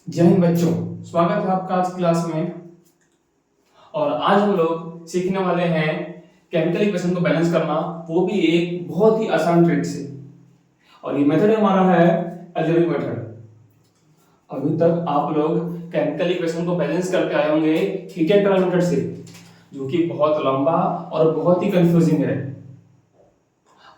जय हिंद बच्चों, स्वागत है आपका आज क्लास में। और आज हम लोग सीखने वाले हैं केमिकल इक्वेशन को बैलेंस करना, वो भी एक बहुत ही आसान ट्रिक से। और ये मेथड हमारा है अलजेब्रिक मेथड। अभी तक आप लोग केमिकल इक्वेशन को बैलेंस करके आए होंगे हीटेड मेथड से, जो कि बहुत लंबा और बहुत ही कंफ्यूजिंग है।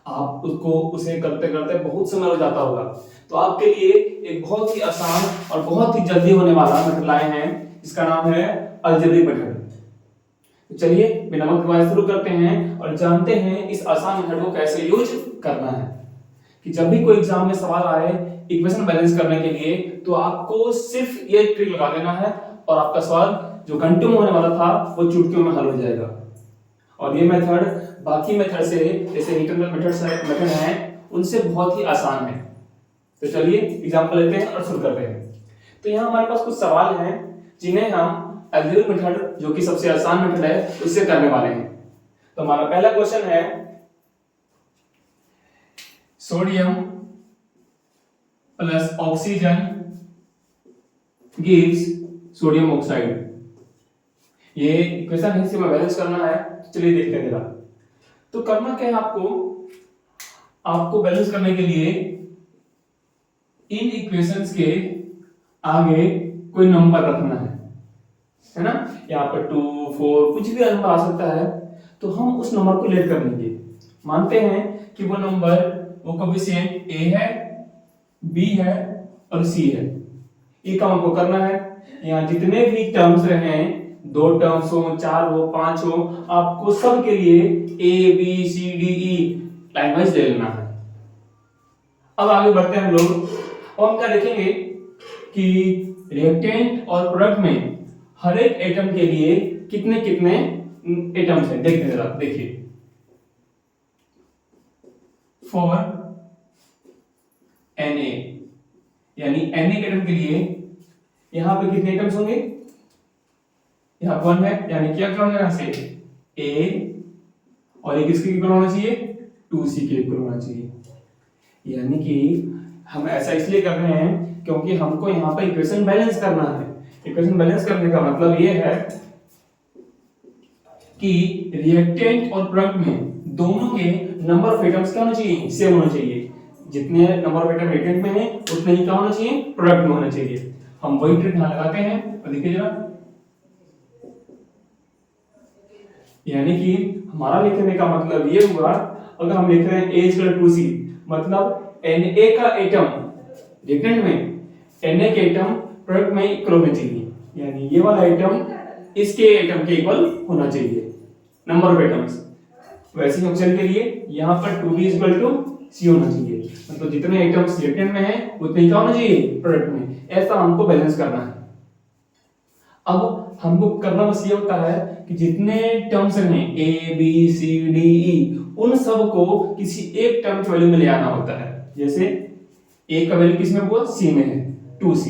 आप उसे करते करते बहुत समय हो जाता होगा। तो आपके लिए एक बहुत ही आसान और बहुत ही जल्दी होने वाला मेथड लाए हैं, इसका नाम है अलजेब्रिक मेथड। तो चलिए बिना वक्त गवाए शुरू करते हैं और जानते हैं इस आसान मेथड को कैसे यूज करना है। कि जब भी कोई एग्जाम में सवाल आए इक्वेशन बैलेंस करने के लिए, तो आपको सिर्फ ये ट्रिक लगा देना है और आपका सवाल जो घंटों में होने वाला था वो चुटकियों में हल हो जाएगा। और ये मेथड बाकी मेथड से, जैसे इंटरनल मेथड है, उनसे बहुत ही आसान है। तो चलिए एग्जांपल लेते हैं और शुरू करते हैं। तो यहाँ हमारे पास कुछ सवाल हैं जिन्हें हम अलजेब्रिक मेथड, जो कि सबसे आसान मेथड है, उससे करने वाले हैं। तो हमारा पहला क्वेश्चन है sodium plus oxygen gives sodium oxide. ये इक्वेशन है, इसे बैलेंस करना है। चलिए देखते हैं जरा। तो करना क्या है आपको बैलेंस करने के लिए इन इक्वेशंस के आगे कोई नंबर रखना है ना। यहाँ पर 2, 4 कुछ भी नंबर आ सकता है। तो हम उस नंबर को लेट कर लेंगे। मानते हैं कि वो नंबर, वो कोएफिशिएंट ए है, बी है और सी है। ये काम आपको करना है। यहाँ जितने भी टर्म्स रहे, 2 टर्म्स हो, 4 हो, 5 हो, आपको सब के लिए A B C D E line wise ले लेना है। अब आगे बढ़ते हैं हम लोग और हम क्या देखेंगे कि रिएक्टेंट और प्रोडक्ट में हर एक एटम के लिए कितने कितने एटम्स हैं। देखते हैं जरा, देखिए। फॉर Na, यानी Na के एटम के लिए यहां पे कितने एटम्स होंगे? यहां 1 है, यानी क्या क्या हो जाएगा से A, और ये किसके इक्वल होना चाहिए? 2C के इक्वल होना चाहिए। यानी कि हम ऐसा इसलिए कर रहे हैं क्योंकि हमको यहाँ पर इक्वेशन बैलेंस करना है। इक्वेशन बैलेंस करने का मतलब ये है कि रिएक्टेंट और प्रोडक्ट में दोनों के नंबर ऑफ एटम्स क्या होना चाहिए? सेम होना चाहिए। जितने नंबर ऑफ एटम रिएक्टेंट में है उतने ही क्या होना चाहिए? प्रोडक्ट में होना चाहिए। हम वही ट्रिक यहां लगाते हैं और देखिए जरा। यानी कि हमारा लिखने का मतलब ये हुआ, अगर हम लिख रहे हैं A 2C, मतलब Na का एटम रिएक्टेंट में, Na के एटम प्रोडक्ट में इक्वल होने चाहिए। यानी ये वाला एटम इसके एटम के इक्वल होना चाहिए नंबर ऑफ एटम्स। वैसे ही ऑप्शन के लिए यहाँ पर 2B C होना चाहिए, मतलब जितने एटम्स रिएक्टेंट में हैं उतने ही क्या होना चाहिए? प्रोडक्ट में। ऐसा हमको बैलेंस करना है। अब हमको करना बस ये होता है कि जितने टर्म्स हैं A B C D E, उन सब को किसी एक टर्म की वैल्यू में ले आना होता है। जैसे A का वैल्यू किसमें हुआ? C में है, 2C।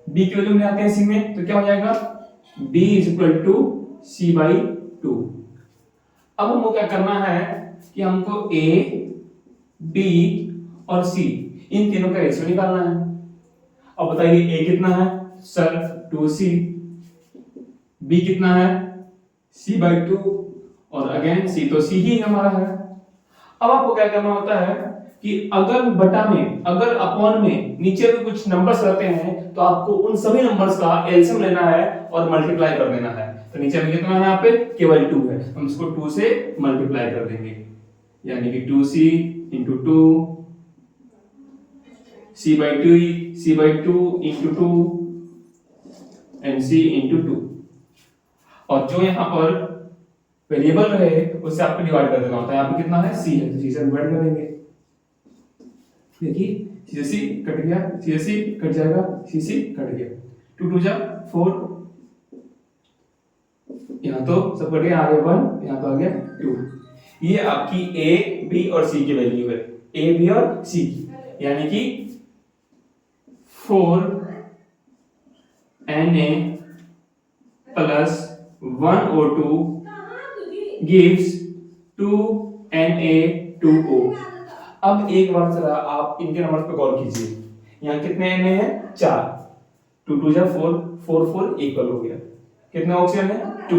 B की वैल्यू में आते हैं C में, तो क्या हो जाएगा? B = C/2। अब हमको क्या करना है कि हमको A, B और C इन तीनों का रेशियो निकालना है। अब बताइए A कितना है? Sir 2C। B कितना है? C/2, और अगेन C तो C ही हमारा है। अब आपको क्या करना होता है कि अगर बटा में, अगर अपॉन में नीचे में कुछ नंबर्स रहते हैं, तो आपको उन सभी नंबर्स का एलसीएम लेना है और मल्टीप्लाई कर देना है। तो नीचे में कितना है? यहाँ पे केवल 2 है, हम इसको 2 से मल्टीप्लाई कर देंगे। यानी कि 2C × 2, C/2 × 2 एंड C × 2। और जो यहाँ पर वेरिएबल रहे उससे आपको डिवाइड कर देना होता है। यहाँ पे कितना है? C है, तो C से डिवाइड कर देंगे। देखिए C से C कट गया, C से C कट जाएगा, C से कट गया, 2 2 जा 4, यहाँ तो सब कट गया, आ गया 1, यहाँ तो आ गया 2। ये आपकी A, B और C की वैल्यू है, A, B और C की। यानी कि 4 Na plus 1 O2 gives 2 Na2O। अब एक बार जरा आप इनके नंबर्स पे गौर कीजिए। यहाँ कितने Na हैं? 4। 2 2 जा 4, 4 4 इक्वल हो गया। कितने ऑक्सीजन है? 2।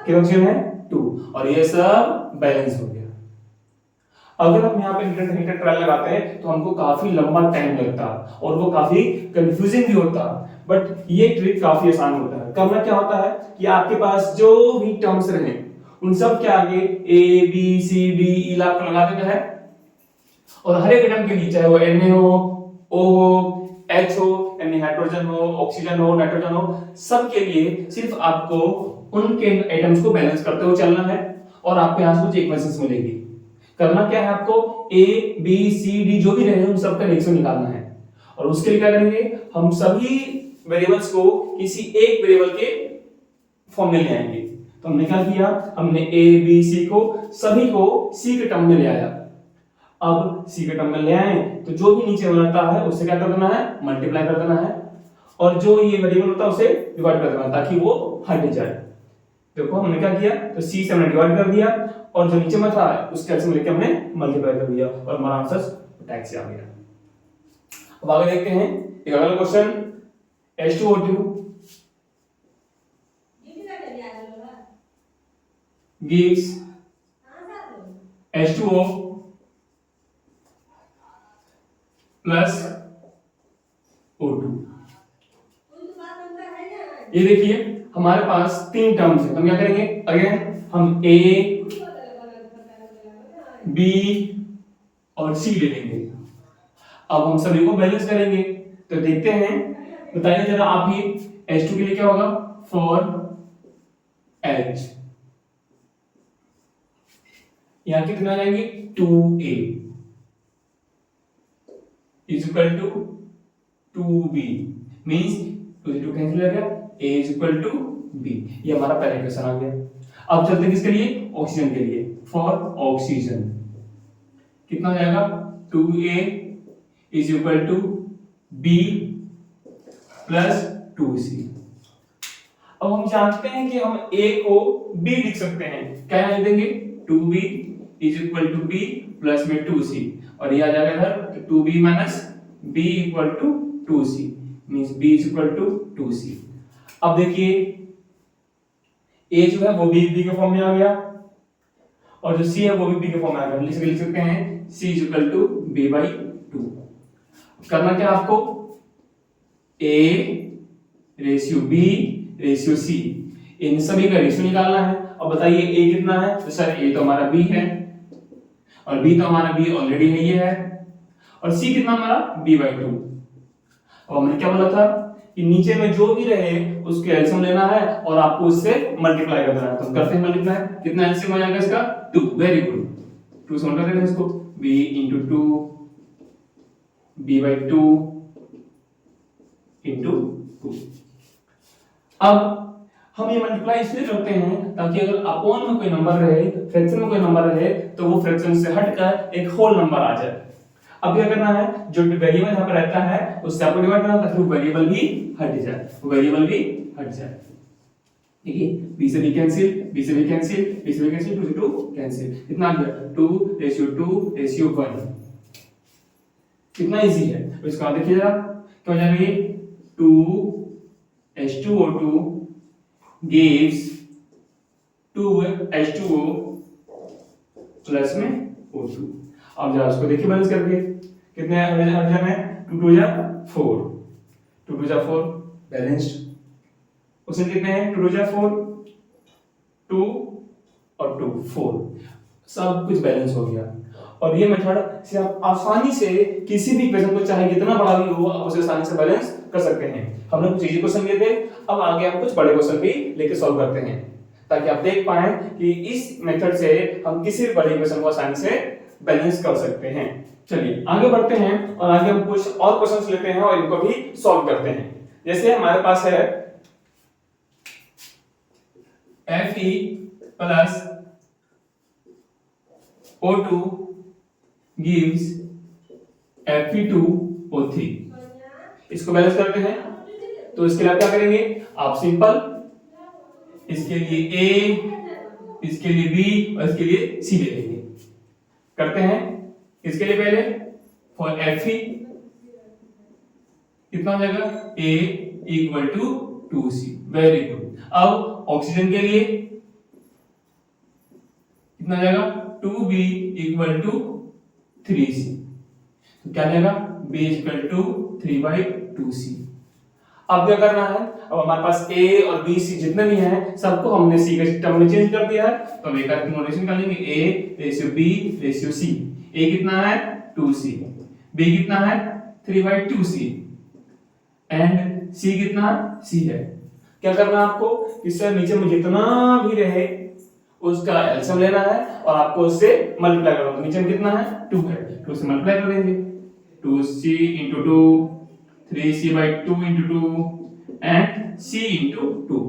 कितने ऑक्सीजन है? 2। और ये सब बैलेंस हो गया। अगर हम यहाँ पे इंटरकनेक्टेड ट्रायल लगाते हैं तो हमको काफी लंबा टाइम लगता और वो काफी कंफ्यूजिंग भी होता, बट ये ट्रिक काफी आसान होता है। करना क्या होता है कि आपके पास जो भी टर्म्स रहे उन सब के आगे ए बी सी डी ई आपको लगा देना है, और हर एक एटम के नीचे चाहे वो Na हो, O हो, H हो, यानी हाइड्रोजन हो, ऑक्सीजन हो, नाइट्रोजन हो, सब के लिए सिर्फ आपको उनके एटम्स को बैलेंस करते हुए चलना है और आपके यहाँ कुछ इक्वेशंस मिलेगी। करना क्या है आपको, ए बी सी डी जो भी रहे उन सबका रेशियो निकालना है, और उसके लिए क्या करेंगे, हम सभी वेरिएबल्स को किसी एक वेरिएबल के फॉर्म में ले आएंगे। तो हमने क्या किया, हमने ए बी सी को सभी को सी के टर्म में ले आया। अब सी के टर्म में ले आए तो जो भी नीचे बनता है उससे क्या कर देना है, मल्टीप्लाई कर देना है, और जो ये वेरिएबल होता है उसे डिवाइड कर देना है ताकि वो हट जाए। देखो हमने क्या किया, तो सी से हमने डिवाइड कर दिया और जो नीचे में था उसके एल्सियम लेके हमने मल्टीप्लाई कर दिया और हमारा आंसर टैक्स आ गया। अब आगे देखते हैं एक अगला question, H2O2 gives H2O plus O2। ये देखिए हमारे पास तीन टर्म्स हैं, तो हम क्या करेंगे, अगेन हम A B और C ले लेंगे। अब हम सभी को बैलेंस करेंगे, तो देखते हैं, बताइए जरा आप ही, H2 के लिए क्या होगा, 4H, यहां कितना आ जाएंगे 2A is equal to 2B, means 2 से 2 कैंसिल हो गया, A is equal to B। ये हमारा पहला इक्वेशन आ गया। अब चलते हैं किसके लिए, ऑक्सीजन के लिए। फॉर ऑक्सीजन कितना हो जाएगा, 2A is equal to B plus 2C। अब हम जानते हैं कि हम A को B लिख सकते हैं, क्या लिख देंगे, 2B is equal to B plus में 2C, और ये आ जाएगा इधर 2B minus B equal to 2C, means B is equal to 2C। अब देखिए A जो है वो भी B के फॉर्म में आ गया, और जो C है वो भी B के फॉर्म में आ गया, लिख सकते हैं C is equal to B by 2। करना क्या आपको, A ratio B ratio C, इन सभी का रेशियो निकालना है। अब बताइए A कितना है, तो सर A तो हमारा B है, और B तो हमारा B ऑलरेडी है, ये है, और C कितना हमारा B by 2। अब हमने क्या बोला था कि नीचे में जो भी रहे उसके एलसीएम लेना है और आपको उससे मल्टीप्लाई कर देना है, तो हम करते हैं मल्टीप्लाई। कितना एलसीएम आ जाएगा इसका, 2, वेरी गुड, 2 से मल्टीप्लाई करें इसको, B into 2 B by 2 into 2। अब हम ये मल्टीप्लाई इसलिए करते हैं ताकि अगर अपॉन में कोई नंबर रहे, फ्रैक्शन में कोई नंबर रहे, तो वो फ्रैक्शन से हटकर एक होल नंबर आ जाए। अब क्या करना है, जो वेरिएबल यहां पर रहता है उससे आपको डिवाइड करना ताकि वो वेरिएबल भी हट जाए, वो वेरिएबल भी हट जाए। देखिए b से b कैंसिल, b से b कैंसिल, b से b कैंसिल, 2 से 2 कैंसिल, कितना आ गया 2 रेशियो 2 रेशियो 1। कितना इजी है, तो इसका देखिए जरा क्या हो जाएगा, ये 2H2O2 gives 2H2O प्लस में O2। अब जरा इसको देखिए बैलेंस करके, कितने हर है, 2 2 जा 4, 2 2 जा 4 बैलेंस्ड। उसमें कितने हैं, 2 2 जा 4, 2 और 2 4, सब कुछ बैलेंस हो गया। और ये मेथड से आप आसानी से किसी भी इक्वेशन को चाहे कितना बड़ा भी हो आप उसे आसानी से बैलेंस कर सकते हैं। हमने कुछ इजी क्वेश्चन लिए थे, अब आगे हम कुछ बड़े क्वेश्चन भी लेके सॉल्व करते हैं ताकि आप देख पाएं कि इस मेथड से हम किसी भी बड़े इक्वेशन को आसानी से बैलेंस कर सकते हैं। चलिए आगे बढ़ते हैं और आगे हम कुछ और क्वेश्चंस लेते हैं और इनको भी सॉल्व करते हैं। जैसे हमारे पास है Fe plus O2 gives Fe2O3। इसको बैलेंस करते हैं, तो इसके लिए आप क्या करेंगे, आप सिंपल इसके लिए A, इसके लिए B और इसके लिए C ले लेंगे। करते हैं, इसके लिए पहले फॉर Fe कितना हो जाएगा, A equal to 2C। Very good. अब ऑक्सीजन के लिए कितना जाएगा 2B इक्वल टू 3C। तो क्या जाएगा B इक्वल टू 3/2C। अब क्या करना है, अब हमारे पास A और B C जितने भी हैं सबको हमने C के टर्म में चेंज कर दिया है। तो अब एक नोटेशन कर लेंगे A ratio B ratio C। A कितना है 2C, B कितना है 3/2C एंड C कितना C है। क्या करना है आपको, इससे नीचे में जितना भी रहे उसका एलसीएम लेना है और आपको उससे मल्टीप्लाई करना है। नीचे में कितना है 2 है, 2 से मल्टीप्लाई कर देंगे 2C into 2 3C/2 into 2 and C into 2।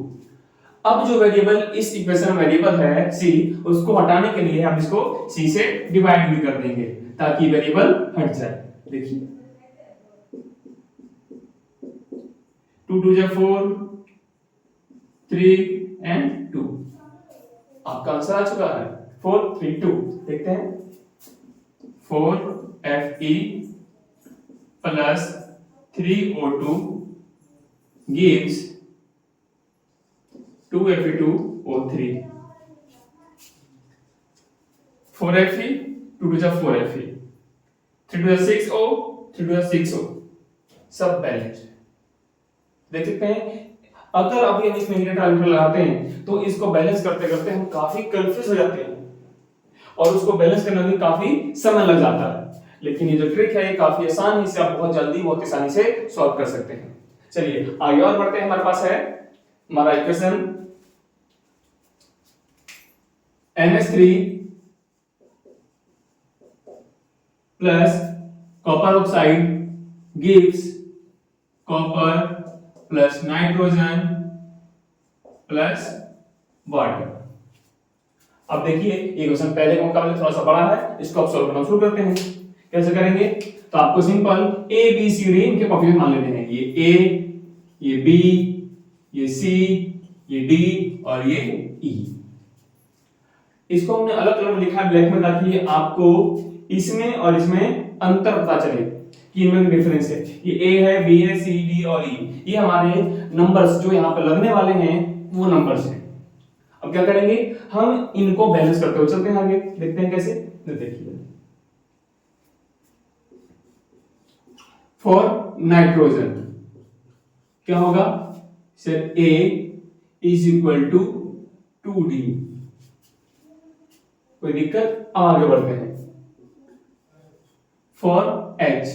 अब जो वेरिएबल इस इक्वेशन में वेरिएबल है C, उसको हटाने के लिए हम इसको C से डिवाइड भी कर देंगे ताकि वेरिएबल हट जाए। देखिए 2 2 जा 4 3 and 2। आपका आंसर आ चुका है 4 3 2। देखते हैं 4Fe plus 3O2 gives 2Fe2O3। 4Fe 2 2 जा 4Fe 3 2 जा 6O 3 2 जा 6O सब बैलेंस। देख सकते हैं अगर अभी हम इसमें इंटीग्रेटर लगाते हैं तो इसको बैलेंस करते करते हम काफी कंफ्यूज हो जाते हैं और उसको बैलेंस करने में काफी समय लग जाता है। लेकिन ये जो ट्रिक है ये काफी आसान है, इसे आप बहुत जल्दी बहुत आसानी से सॉल्व कर सकते हैं। चलिए आगे और बढ़ते हैं। हमारे पास है हमारा equation NH3 plus copper oxide gives copper plus nitrogen plus water. अब देखिए ये क्वेश्चन पहले के मुकाबले थोड़ा सा बड़ा है, इसको आप सॉल्व करना शुरू करते हैं। कैसे करेंगे, तो आपको simple A B C D इनके कोएफिशिएंट मान लेने हैं। ये ए, ये बी, ये सी, ये डी और ये ई। इसको हमने अलग अलग लिखा है ब्लैक में ताकि आपको इसमें और इसमें अंतर पता चले कि इनमें डिफरेंस है। ये ए है, बी है, सी, डी और ई, ये हमारे नंबर्स जो यहाँ पे लगने वाले हैं वो नंबर्स हैं। अब क्या करेंगे, हम इनको बैलेंस करते हुए चलते हैं आगे, देखते हैं कैसे। देखिए फॉर नाइट्रोजन क्या होगा sir, A is equal to 2D। कोई दिक्कत, आगे बढ़ते हैं। For H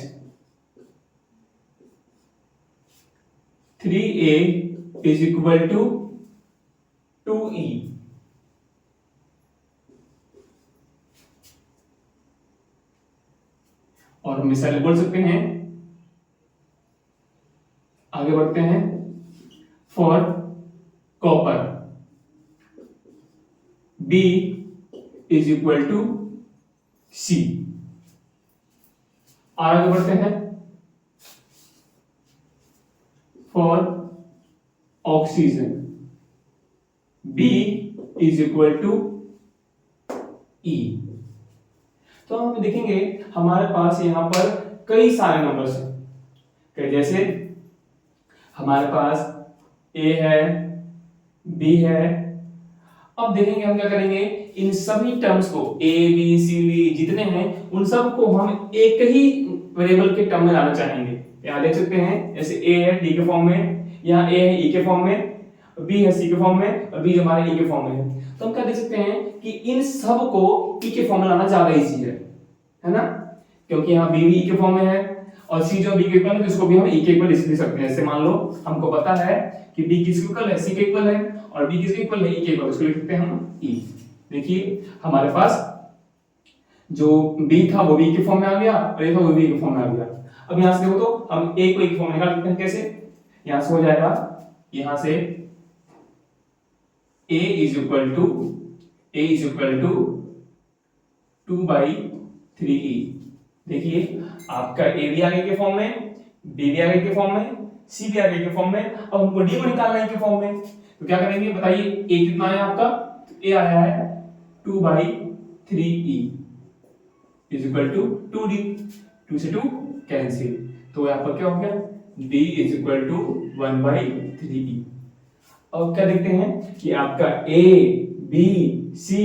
3A is equal to 2E। और हम मिसाल बोल सकते हैं, आगे बढ़ते हैं। For copper B is equal to C। आगे बढ़ते हैं। For oxygen B is equal to E। तो हम देखेंगे हमारे पास यहां पर कई सारे नंबर्स हैं, जैसे हमारे पास A है, B है। अब देखेंगे हम क्या करेंगे, इन सभी टर्म्स को A B C D जितने हैं उन सब को हम एक ही वेरिएबल के टर्म में लाना चाहेंगे। यहां देख सकते हैं जैसे A है D के फॉर्म में, यहाँ A है E के फॉर्म में, B है C के फॉर्म में और B हमारे E के फॉर्म में है। तो हम क्या देख सकते हैं कि इन सब को E के फॉर्म में लाना ज्यादा इजी है ना, क्योंकि यहाँ B भी E के फॉर्म में है और C जो B के इक्वल है तो इसको भी हम E के इक्वल लिख सकते हैं। जैसे मान लो हमको पता है कि B किसके इक्वल है, C के इक्वल है और B किसके इक्वल है, E के इक्वल, इसको लिख सकते हैं हम E। देखिए हमारे पास जो B था वो B के फॉर्म में आ गया और ये था वो B के फॉर्म में आ गया। अब यहाँ से देखो तो हम A को एक फॉर्म में निकाल सकते हैं। कैसे, यहाँ से हो जाएगा, यहाँ से A is equal to 2/3E। देखिए आपका A भी आ गया के फॉर्म में, B भी आ गया के फॉर्म में, C भी आ गया के फॉर्म में। अब हमको D को निकालना है के फॉर्म में, तो क्या करेंगे बताइए, A कितना आया आपका, A आया है 2/3E is equal to 2D। 2 से 2 कैंसिल, तो यहाँ पर क्या हो गया, D is equal to 1/3e। अब क्या देखते हैं कि आपका ए बी सी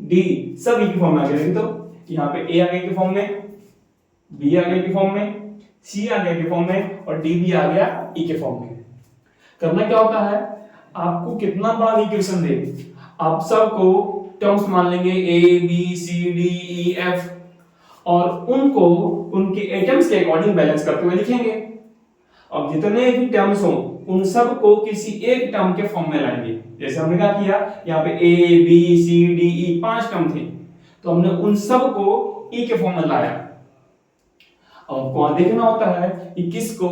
डी सब ई के फॉर्म में आ गए। तो यहाँ पे ए आ गया के फॉर्म में, बी आ गया के फॉर्म में, सी आ गया के फॉर्म में और डी भी आ गया ई के फॉर्म में। करना क्या होता है, आपको कितना बड़ा इक्वेशन दे आप सबको टर्म्स मान लेंगे A B C D E F और उनको उनके एटम्स के अकॉर्डिंग बैलेंस करते हुए लिखेंगे। अब जितने भी टर्म्स हो उन सब को किसी एक टर्म के फॉर्म में लाएंगे। जैसे हमने क्या किया, यहाँ पे A B C D E 5 term थे तो हमने उन सब को ई के फॉर्म में लाया। अब आपको देखना होता है कि किसको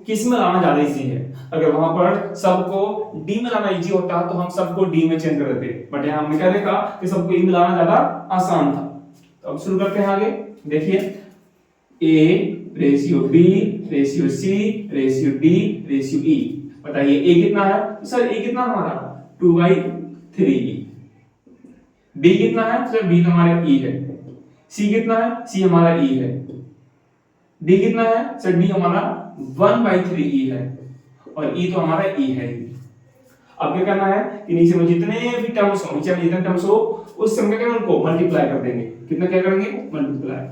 किस में लाना ज्यादा इजी है। अगर वहां पर सबको डी में लाना इजी होता तो हम सबको डी में चेंज कर देते, बट यहाँ हमने क्या देखा कि सबको ई में लाना ज्यादा आसान था। तो अब शुरू करते हैं आगे। देखिए A ratio B ratio C ratio D ratio E. बताइए ए कितना है, तो सर ए कितना हमारा 2/3e। बी कितना है, सर बी तो हमारा ई है। सी कितना है, सी हमारा ई है। डी कितना है, सर डी हमारा 1/3e है और ई तो हमारा ई है ही। अब क्या करना है कि नीचे में जितने भी टर्म्स हो, नीचे में जितने टर्म्स हो उस सम के उनको मल्टीप्लाई कर देंगे। कितना क्या करेंगे, मल्टीप्लाई।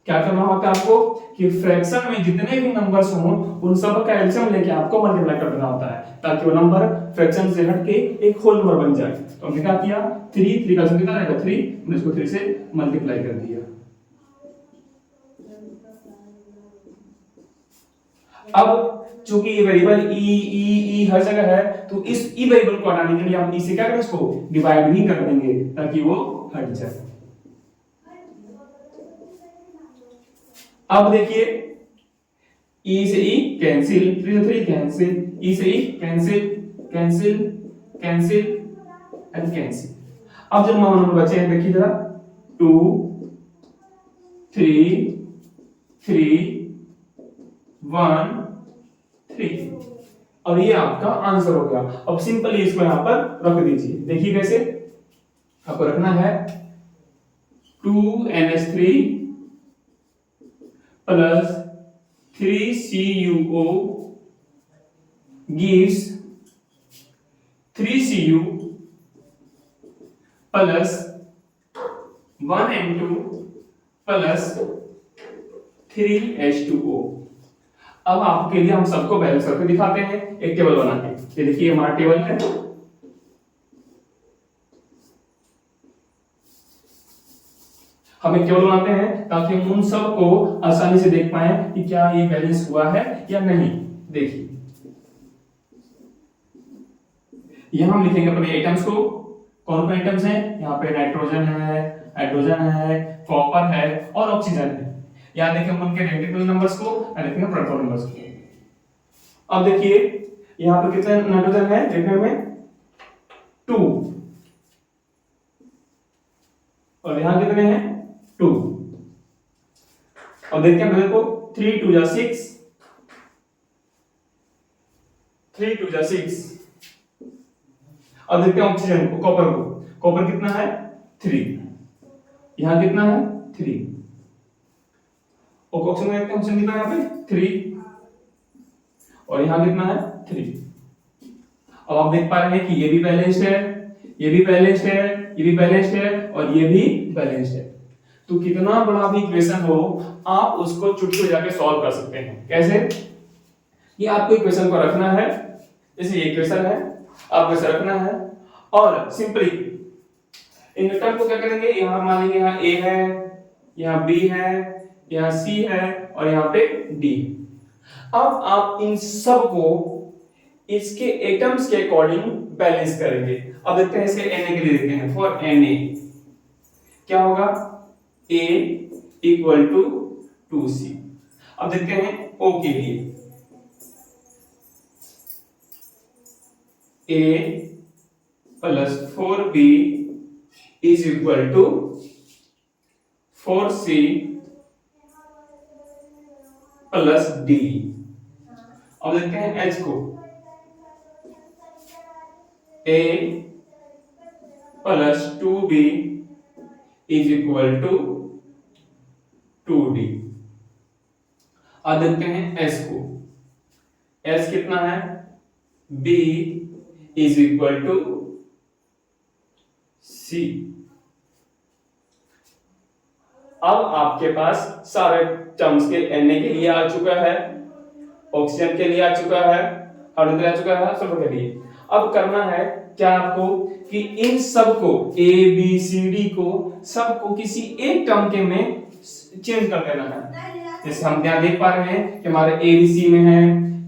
क्या करना होता है आपको कि फ्रैक्शन में जितने भी नंबर्स हों उन सब का एलसीएम लेके आपको मल्टीप्लाई कर देना होता है ताकि वो नंबर फ्रैक्शन से हट के एक होल नंबर बन जाए। तो हमने क्या किया, 3 का कितना रहेगा 3, हमने इसको 3 से मल्टीप्लाई कर दिया। अब चूंकि ये वेरिएबल ई हर जगह है तो इस ई वेरिएबल को हटाने के लिए हम इसे क्या करें, इसको डिवाइड भी कर देंगे ताकि वो हट जाए। अब देखिए ई से ई कैंसिल, 3 से 3 कैंसिल, ई से ई cancel cancel cancel and cancel. अब जो नंबर बचे हैं देखिए जरा 2 3 3 1 3 और ये आपका आंसर हो गया। अब सिंपली इसको यहां पर रख दीजिए। देखिए कैसे आपको रखना है, 2NH3 plus 3CuO gives 3Cu plus 1N2 plus 3H2O। अब आपके लिए हम सबको बैलेंस करके दिखाते हैं एक टेबल बना के। ये देखिए हमारा टेबल है। हम एक टेबल बनाते हैं ताकि हम उन सब को आसानी से देख पाएं कि क्या ये बैलेंस हुआ है या नहीं। देखिए यहां हम लिखेंगे अपने एटम्स को। कौन कौन एटम्स हैं, यहाँ पे नाइट्रोजन है, हाइड्रोजन है, कॉपर है और ऑक्सीजन है। यहां देखिए हम उनके नेगेटिव नंबर्स को और लिखेंगे प्रोटॉन नंबर्स को। अब देखिए यहां पर कितने नाइट्रोजन है, देखने में 2 और यहां कितने हैं 2। अब देखते हैं ब्रदर को 3 2 जा 6, 3 2 जा 6। अब देखते हैं ऑक्सीजन को, कॉपर को। कॉपर कितना है 3, यहां कितना है 3 और ऑक्सीजन देखते हैं, ऑक्सीजन कितना है यहाँ पे 3 और यहां कितना है 3। अब आप देख पा रहे हैं कि ये भी बैलेंस्ड है, ये भी बैलेंस्ड है, ये भी बैलेंस्ड है और ये भी बैलेंस्ड है। तो कितना बड़ा भी इक्वेशन हो आप उसको चुटकी बजा के सॉल्व कर सकते हैं। कैसे, ये आपको इक्वेशन को रखना है, जैसे ये इक्वेशन है आपको इसे रखना है और सिंपली इन टर्म को क्या करेंगे, यहां मान लेंगे यहां ए है, यहां बी है, यहां सी है और यहां पे डी। अब आप इन सब को इसके एटम्स के अकॉर्डिंग बैलेंस करेंगे। अब देखते हैं इसके Na के लिए देखते हैं। फॉर Na क्या होगा, A इक्वल टू 2C। अब देखते हैं O के लिए, A plus 4B is equal to 4C plus D। अब देखते हैं H को, A plus 2b is equal to 2d। अब देखते हैं s को। s कितना है? b is equal to c। अब आपके पास सारे टर्म्स के Na के लिए आ चुका है, ऑक्सीजन के लिए आ चुका है, हाइड्रोजन के लिए आ चुका है, सल्फर के लिए। अब करना है क्या आपको कि इन सबको A B C D को सबको किसी एक टर्म के में चेंज कर देना है। जैसे हम यहाँ देख पा रहे हैं कि हमारे A भी C में है,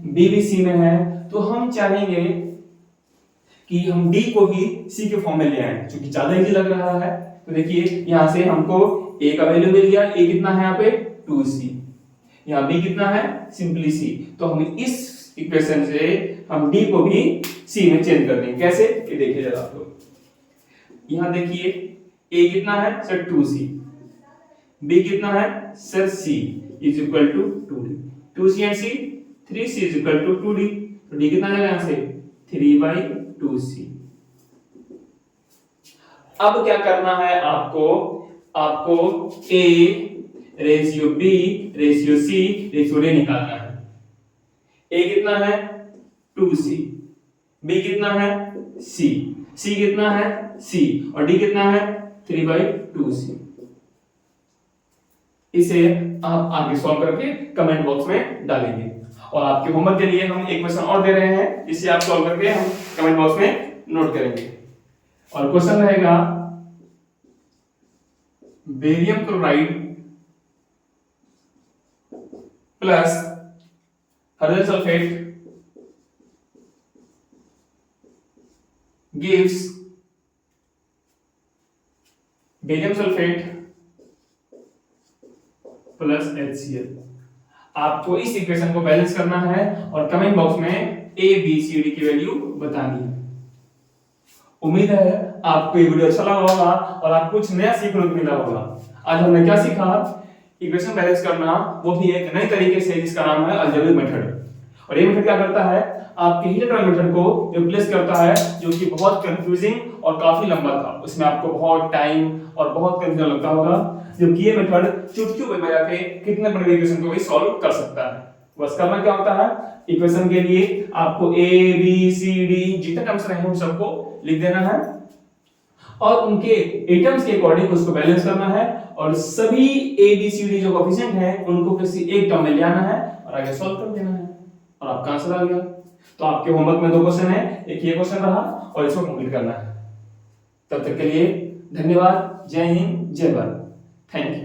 B भी C में है, तो हम चाहेंगे कि हम D को ही C के फॉर्म में ले आए, क्योंकि ज्यादा इजी लग रहा है। तो देखिए यहाँ से हमको A का वैल्यू मिल गया, A कितना है यहाँ पे 2C, यहाँ B कितना है सिंपली C। तो हम इस इक्वेशन से हम D को भी C में चेंज कर देंगे। कैसे? ये देखिए जरा आप लोग, यहाँ देखिए A कितना है सर 2C, B कितना है sir C is equal to 2D, 2C and C 3C is equal to 2D। तो D कितना जाएगा यहाँ से 3/2C। अब क्या करना है आपको A ratio B ratio C ratio D निकालना है। A कितना है 2C, B कितना है C कितना है C और D कितना है 3/2C। इसे आप आगे सॉल्व करके कमेंट बॉक्स में डालेंगे। और आपके होमवर्क के लिए हम एक क्वेश्चन और दे रहे हैं, जिसे आप सॉल्व करके हम कमेंट बॉक्स में नोट करेंगे। और क्वेश्चन रहेगा barium chloride plus hydrogen sulphate gives barium sulphate plus HCl। आपको इस इक्वेशन को बैलेंस करना है और कमेंट बॉक्स में A B C D की वैल्यू बतानी है। उम्मीद है आपको ये वीडियो अच्छा लगा होगा और आपको कुछ नया सीखने को मिला होगा। आज हमने क्या सीखा? इक्वेशन बैलेंस करना, वो भी एक नए तरीके से, जिसका नाम है अलजेब्रिक मेथड। और ये मेथड क्या करता है? आपके हिलेट्रॉन मेथड को रिप्लेस करता है, जो कि बहुत कंफ्यूजिंग और काफी लंबा था। उसमें आपको बहुत टाइम और बहुत कंफ्यूजन लगता होगा, जबकि ये मेथड चुटकियों में बजा के कितने बड़े इक्वेशन को भी सॉल्व कर सकता है। बस करना क्या होता है, इक्वेशन के लिए आपको A B C D जितने टर्म्स रहे हैं उन सबको लिख देना है और उनके एटम्स के अकॉर्डिंग उसको बैलेंस करना है और सभी A B C D जो कोएफिशिएंट हैं उनको किसी एक टर्म में ले आना है और आगे सॉल्व कर देना है और आपका आंसर आ गया। तो आपके होमवर्क में 2 क्वेश्चन है, एक ये क्वेश्चन रहा और इसको कंप्लीट करना है। तब तक के लिए धन्यवाद। जय हिंद, जय भारत। Thank you.